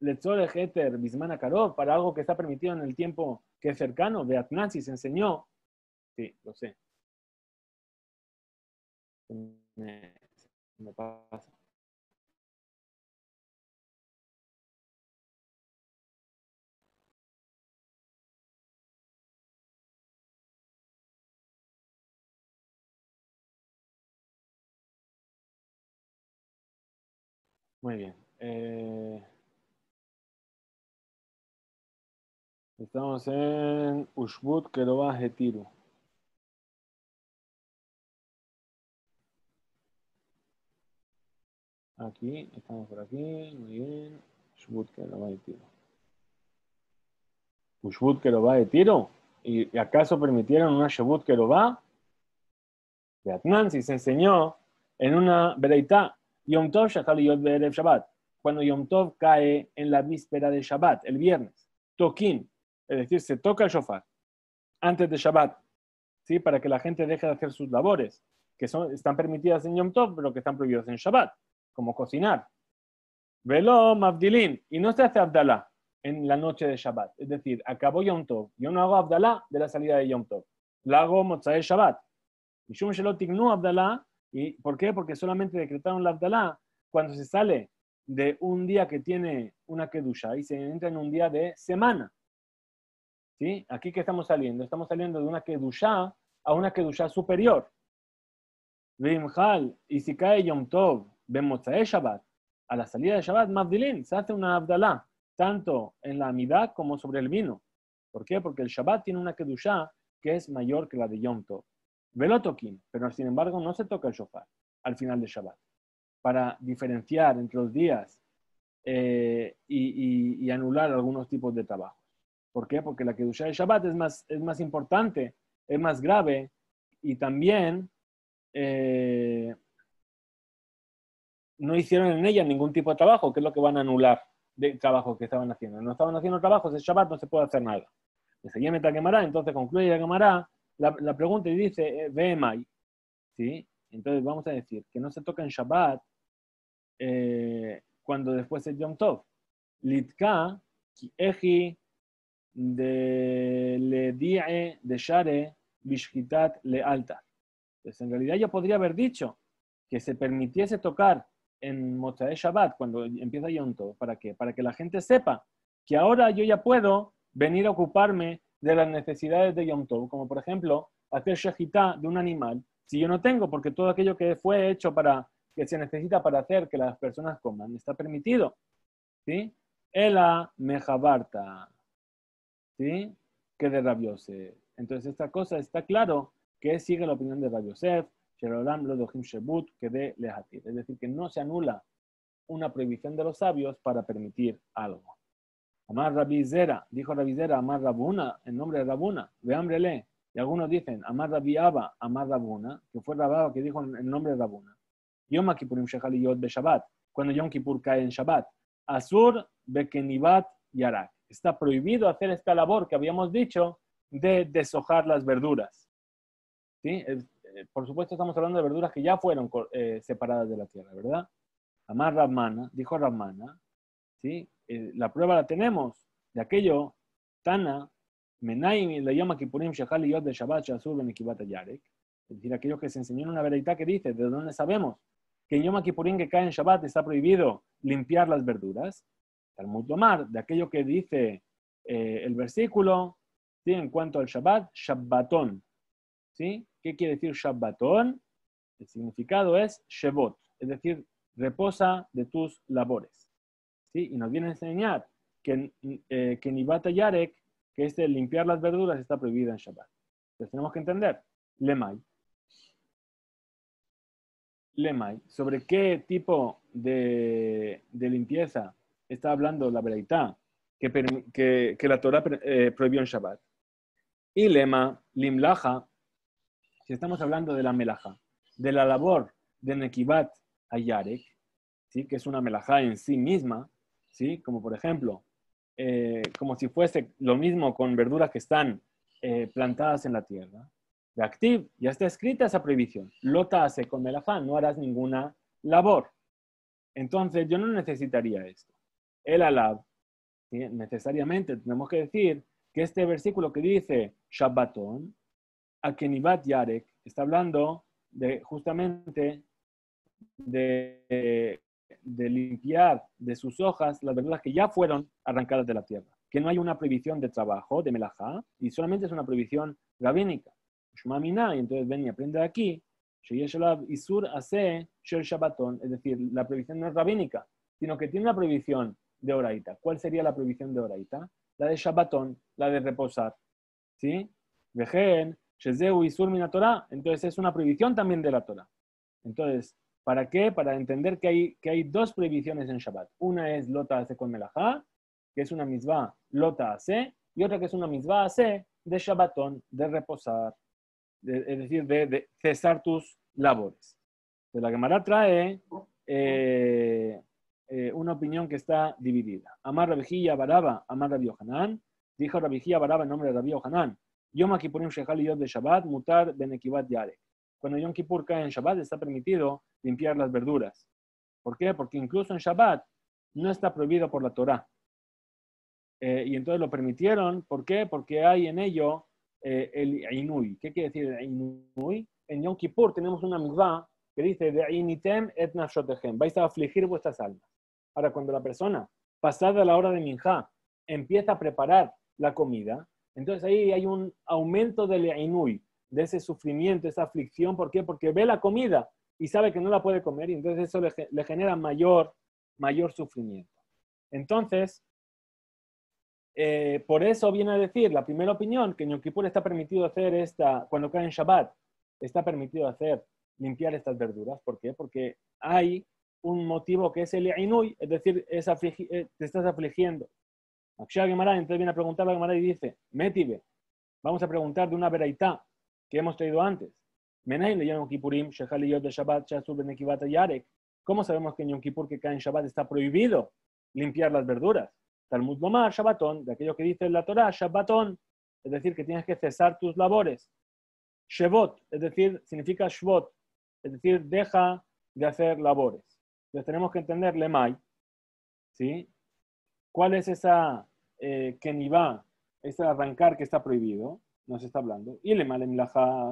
Letzore Heter Bismana Karov para algo que está permitido en el tiempo que es cercano. Beatnasi se enseñó, sí, lo sé. Me pasa. Muy bien. Estamos en Ushbut Kerová Hetiru. Aquí, estamos por aquí, muy bien. Ushbut Kerová Hetiru. Ushbut Kerová Hetiru. ¿Y acaso permitieron una Shebut Kerová? Beatnan, si se enseñó en una Bereitá, Yom Tov Shachal Yod Be'erev Shabbat. Cuando Yom Tov cae en la víspera de Shabbat, el viernes. Toquín, es decir, se toca el shofar antes de Shabbat, ¿sí? Para que la gente deje de hacer sus labores, que están permitidas en Yom Tov, pero que están prohibidas en Shabbat, como cocinar. Velo Mavdilin, y no se hace Abdalá en la noche de Shabbat. Es decir, acabó Yom Tov. Yo no hago Abdalá de la salida de Yom Tov. La hago Motzai Shabbat. Y Shum Shelot Tignu Abdalá. ¿Y por qué? Porque solamente decretaron la Abdalá cuando se sale de un día que tiene una Kedusha y se entra en un día de semana. ¿Sí? Aquí que estamos saliendo de una Kedusha a una Kedusha superior. Vimhal, y si cae Yom Tov, Bemotzae Shabbat, a la salida de Shabbat, Mavdilin, se hace una Abdalá, tanto en la Amidah como sobre el vino. ¿Por qué? Porque el Shabbat tiene una Kedusha que es mayor que la de Yom Tov. Velotokin, pero sin embargo no se toca el shofar al final de Shabbat, para diferenciar entre los días y anular algunos tipos de trabajo. ¿Por qué? Porque la Kedusha de Shabbat es más importante, es más grave y también no hicieron en ella ningún tipo de trabajo, que es lo que van a anular de trabajo que estaban haciendo. No estaban haciendo trabajos, es Shabbat, no se puede hacer nada. Entonces concluye la Gemara la pregunta y dice, Vemai, ¿sí? Entonces vamos a decir que no se toca en Shabbat cuando después es Yom Tov. Litka, ki eji de le die de share bishkitat le alta. Entonces en realidad yo podría haber dicho que se permitiese tocar en Motzai Shabbat cuando empieza Yom Tov. ¿Para qué? Para que la gente sepa que ahora yo ya puedo venir a ocuparme de las necesidades de Yom Tov, como por ejemplo hacer shejitá de un animal. Si yo no tengo, porque todo aquello que fue hecho para que se necesita para hacer que las personas coman está permitido, ¿sí? Ela mejabarta, ¿sí? Que de Rabbi Yosef. Entonces esta cosa está claro que sigue la opinión de Rabbi Yosef, Sherolam lo dohim shebut que de lehatir. Es decir, que no se anula una prohibición de los sabios para permitir algo. Amar Rabbi Zera, dijo Rabbi Zera, Amar Rabuna, en nombre de Rabuna, veámbrele. Y algunos dicen, Amar Rabbi Abba, Amar Rabuna, que fue Rabba que dijo en nombre de Rabuna. Yom Kippurim Shechal Yod be Shabbat, cuando Yom Kippur cae en Shabbat. Asur bekenibat yarak. Está prohibido hacer esta labor que habíamos dicho de deshojar las verduras. ¿Sí? Por supuesto estamos hablando de verduras que ya fueron separadas de la tierra, ¿verdad? Amar Rabmana, dijo Rabmana, ¿sí? La prueba la tenemos de aquello, Tana, Menaim, la Yom Kippurim Shechal Yod de Shabbat Shasur Benekibat Yarek. Es decir, aquello que se enseñó en una veredita que dice, ¿de dónde sabemos? Que en Yom Kippurim que cae en Shabbat está prohibido limpiar las verduras. Talmud Lomar, de aquello que dice el versículo, ¿sí? En cuanto al Shabbat, Shabbatón. ¿Sí? ¿Qué quiere decir Shabbatón? El significado es Shevot, es decir, reposa de tus labores. ¿Sí? Y nos viene a enseñar que Nibata Yarek, que es el limpiar las verduras, está prohibido en Shabbat. Entonces tenemos que entender, Lemay, sobre qué tipo de limpieza está hablando la Beraitá que la Torah prohibió en Shabbat. Y Lema, Limlaja, si estamos hablando de la melaja, de la labor de Nekibat Ayarek, ¿sí? Que es una melajá en sí misma, ¿sí? Como por ejemplo, como si fuese lo mismo con verduras que están plantadas en la tierra. De Activ, ya está escrita esa prohibición. Lota hace con melajá, no harás ninguna labor. Entonces yo no necesitaría esto. El alab, ¿sí? Necesariamente tenemos que decir que este versículo que dice Shabbatón, Akenibat Yarek, está hablando justamente de limpiar de sus hojas las verduras que ya fueron arrancadas de la tierra. Que no hay una prohibición de trabajo, de melajá, y solamente es una prohibición rabínica. Y entonces ven y aprende de aquí, Isur hace Shel Shabbatón, es decir, la prohibición no es rabínica, sino que tiene una prohibición de oraita. ¿Cuál sería la prohibición de oraita? La de Shabbatón, la de reposar. ¿Sí? Vejen, Shezeu Isur Mina Torah, entonces es una prohibición también de la Torah. Entonces, ¿para qué? Para entender que hay dos prohibiciones en Shabbat. Una es Lota hace con melajá, que es una misvá Lota hace, y otra que es una misvá hace de Shabbatón, de reposar, es decir, de cesar tus labores. Entonces, la Gemara trae una opinión que está dividida. Amar Rabijía Baraba, Amar Rabbi Yohanan, dijo Rabijía Baraba en nombre de Rabbi Yohanan, Yom Kippurim Shechal Yod de Shabbat, Mutar Benekibat Yarek. Cuando Yom Kippur cae en Shabbat, está permitido limpiar las verduras. ¿Por qué? Porque incluso en Shabbat no está prohibido por la Torah. Y entonces lo permitieron. ¿Por qué? Porque hay en ello el Inui. ¿Qué quiere decir el Inui? En Yom Kippur tenemos una mitzvah que dice de Initem et nafshotechem. Vais a afligir vuestras almas. Ahora, cuando la persona, pasada la hora de Minjá, empieza a preparar la comida, entonces ahí hay un aumento del Inui, de ese sufrimiento, esa aflicción. ¿Por qué? Porque ve la comida y sabe que no la puede comer y entonces eso le genera mayor sufrimiento. Entonces, por eso viene a decir la primera opinión, que en Yom Kippur está permitido hacer cuando cae en Shabbat, está permitido limpiar estas verduras. ¿Por qué? Porque hay un motivo que es el Inui, es decir, te estás afligiendo. Entonces viene a preguntar la Gemara y dice, Métibe, vamos a preguntar de una veraitá que hemos traído antes. Menaim le llaman Kippurim, Shechal Yod de Shabbat, Shasur Benekibat Yarek. ¿Cómo sabemos que en Yom Kippur que cae en Shabbat está prohibido limpiar las verduras. Talmud Lomar, Shabbatón, de aquello que dice la Torah, Shabbatón, es decir, que tienes que cesar tus labores. Shevot, es decir, significa Shvot, es decir, deja de hacer labores. Entonces tenemos que entender Lemay, ¿sí? ¿Cuál es esa Kenivá, ese arrancar que está prohibido? Nos está hablando. Y Lemay,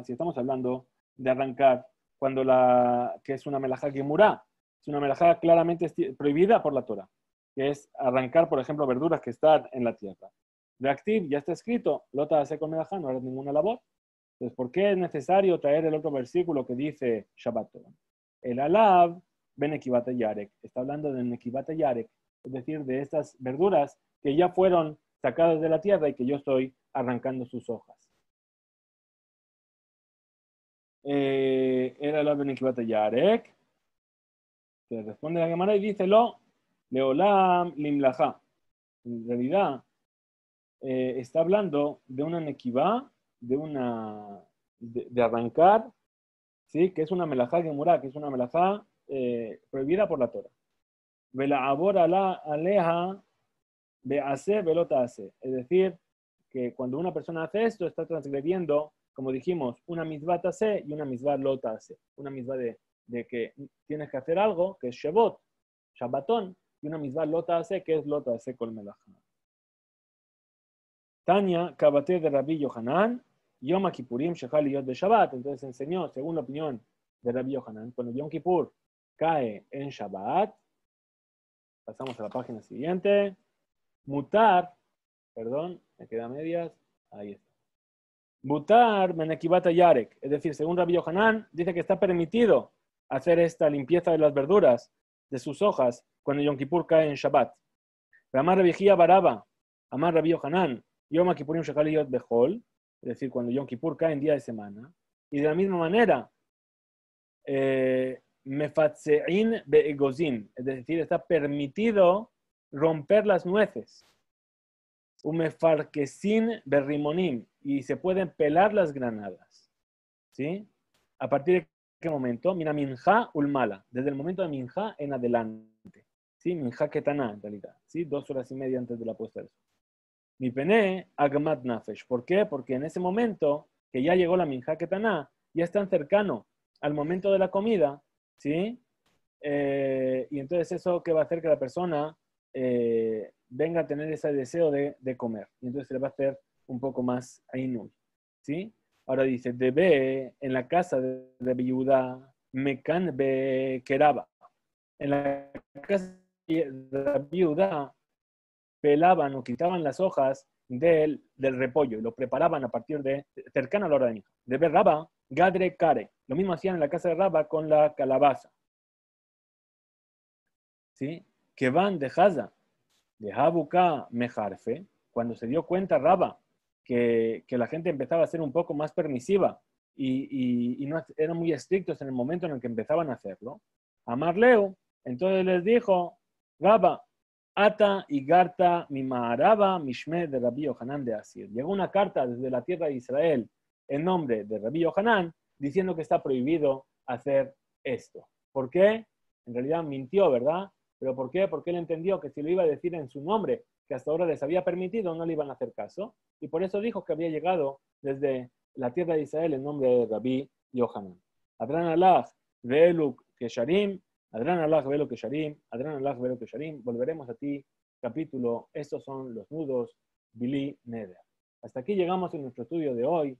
si estamos hablando de arrancar cuando que es una melajá gemurá, es una melajá claramente prohibida por la Torah, que es arrancar, por ejemplo, verduras que están en la tierra. De Activ ya está escrito, lota hace con melajá, no harás ninguna labor. Entonces, ¿por qué es necesario traer el otro versículo que dice Shabbatón? El alav ben ekibate yarek, está hablando de ekibate yarek, es decir, de estas verduras que ya fueron sacadas de la tierra y que yo estoy arrancando sus hojas. El alav ben ekibate yarek, se responde la Gemara y dice leolam limlaja. En realidad, está hablando de una nekibá, de arrancar, ¿sí? Que es una melajá gemurá, que es una melajá prohibida por la Torah. Vela abora la aleja de hace velota hace. Es decir, que cuando una persona hace esto, está transgrediendo, como dijimos, una misvá hace y una misvá lota hace. Una misvá de que tienes que hacer algo, que es Shevot, Shabbatón, y una misvá lota hace, que es lota hace con melajá. Tania, Kabate de Rabbi Yohanan, Yom Kippurim Shechal Yot de Shabbat. Entonces enseñó, según la opinión de Rabbi Yohanan, cuando Yom Kippur cae en Shabbat, pasamos a la página siguiente, mutar, perdón, me queda medias, ahí está. Mutar menekibata yarek, es decir, según Rabbi Yohanan, dice que está permitido hacer esta limpieza de las verduras, de sus hojas, cuando Yom Kippur cae en Shabbat. Amar Rabbi Jía Baraba, Amar Rabbi Yohanan, Yom Kippurim Shechal Yot Bechol, es decir, cuando Yom Kippur cae en día de semana. Y de la misma manera, mefatzein beegozin, es decir, está permitido romper las nueces. Umefarkesin berrimonim, y se pueden pelar las granadas. ¿Sí? ¿A partir de qué momento? Mira, minja ulmala, desde el momento de minja en adelante. ¿Sí? Minja ketaná, en realidad. ¿Sí? 2 horas y media antes de la puesta del sol. Mi pené agmat nafesh. ¿Por qué? Porque en ese momento que ya llegó la minja ketaná, ya están cercano al momento de la comida, ¿sí? Y entonces eso que va a hacer que la persona venga a tener ese deseo de comer. Y entonces se le va a hacer un poco más ainul, ¿sí? Ahora dice, debe en la casa de Viuda mecan be keraba. En la casa de Viuda pelaban o quitaban las hojas del repollo y lo preparaban a partir de, cercano a la hora de minja. De ver Raba, gadre care. Lo mismo hacían en la casa de Raba con la calabaza. ¿Sí? Que van de Haza, de Habuka Mejarfe, cuando se dio cuenta Raba que la gente empezaba a ser un poco más permisiva y no eran muy estrictos en el momento en el que empezaban a hacerlo, Amarleu, entonces les dijo, Raba, Ata y Garta mi Maharaba Mishme de Rabbi Yohanan de Asir. Llegó una carta desde la tierra de Israel en nombre de Rabbi Yohanan diciendo que está prohibido hacer esto. ¿Por qué? En realidad mintió, ¿verdad? ¿Pero por qué? Porque él entendió que si lo iba a decir en su nombre, que hasta ahora les había permitido, no le iban a hacer caso. Y por eso dijo que había llegado desde la tierra de Israel en nombre de Rabbi Yohanan. Adran Allah, Ve'eluk Kesharim, Adran Allah, Ve'eluk Kesharim, Adran Allah, Ve'eluk Kesharim. Volveremos a ti, capítulo. Estos son los nudos, Bili Neder. Hasta aquí llegamos en nuestro estudio de hoy.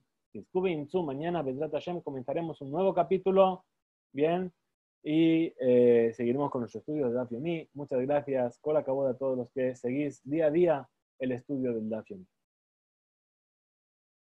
Mañana, Bezrat Hashem, comenzaremos un nuevo capítulo. Bien. Y seguiremos con nuestro estudio de Daf Yomi. Muchas gracias. Kol hakavod a todos los que seguís día a día el estudio del Daf Yomi.